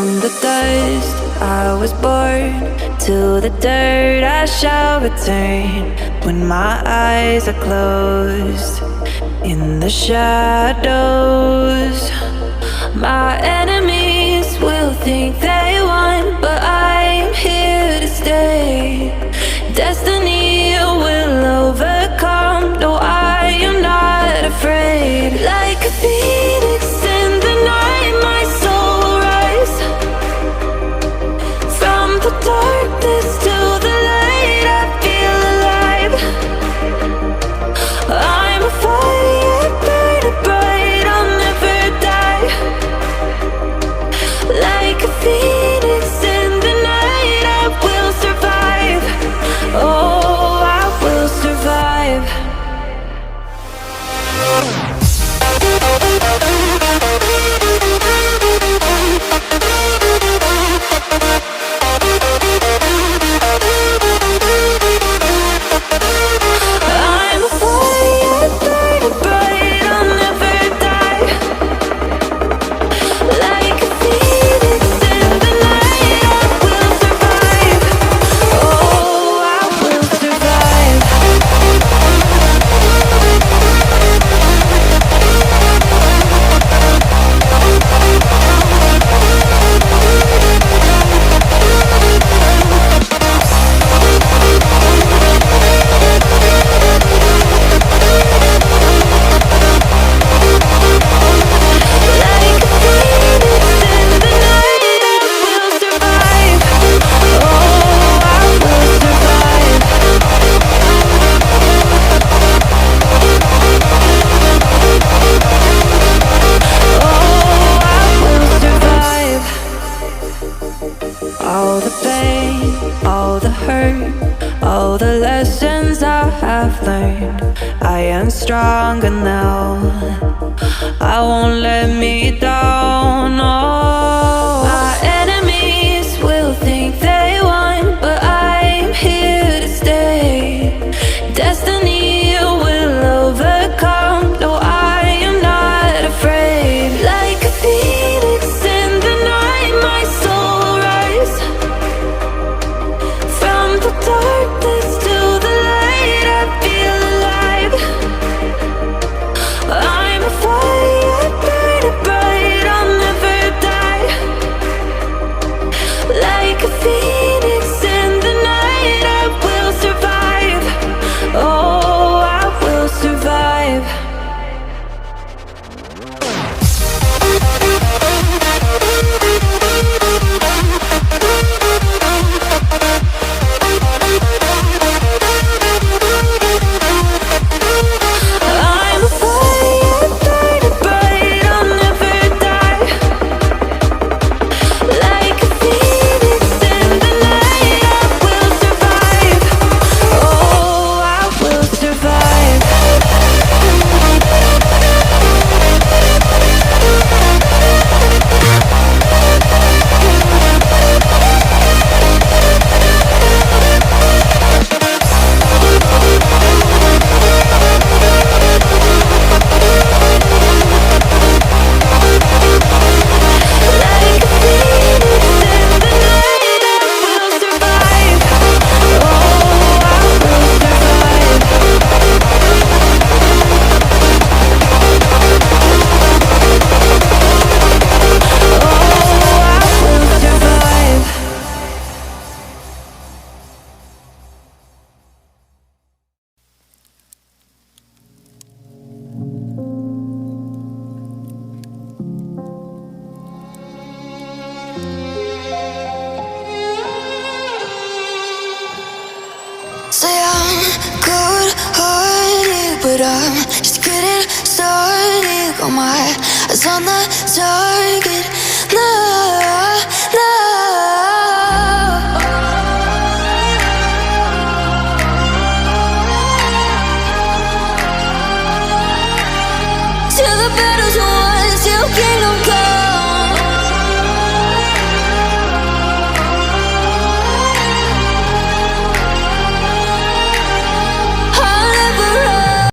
From the dust I was born, to the dirt I shall return. When my eyes are closed, in the shadows, my enemies will think they won, but I'm here to stay. Destiny will overcome, no, I am not afraid. Like a phoenix in the night, my soul will rise. From the darkness to the light, I feel alive. I'm a fire burning bright, I'll never die. Like a phoenix in the night, I will survive. Oh, I will survive. I'm a fire burning bright, I'll never die. Like a phoenix in the night, I will survive. Oh, I will survive. Like a phoenix in the night, I will survive. Oh, I will survive. Oh, I will survive. All the pain, all the hurt, all the lessons I have learned, I am stronger now. I won't let me down. Oh, my enemies will think they won, but I'm here to stay. Destiny will overcome, no, I am not afraid. Like a phoenix in the night, my soul will rise. From the darkness to the light, I feel alive. I'm a fire burning bright, I'll never die. Like a phoenix in the night, I will survive. Oh, I will survive. I'm a fire burning bright, I'll never die. Like a phoenix in the night, I will survive. Oh, I will survive. Like a phoenix in the night, I will survive. Oh, I will survive. Oh, I will survive. Say I'm good-hearted, but I'm just getting started. Got my eyes on the target. Nah, nah.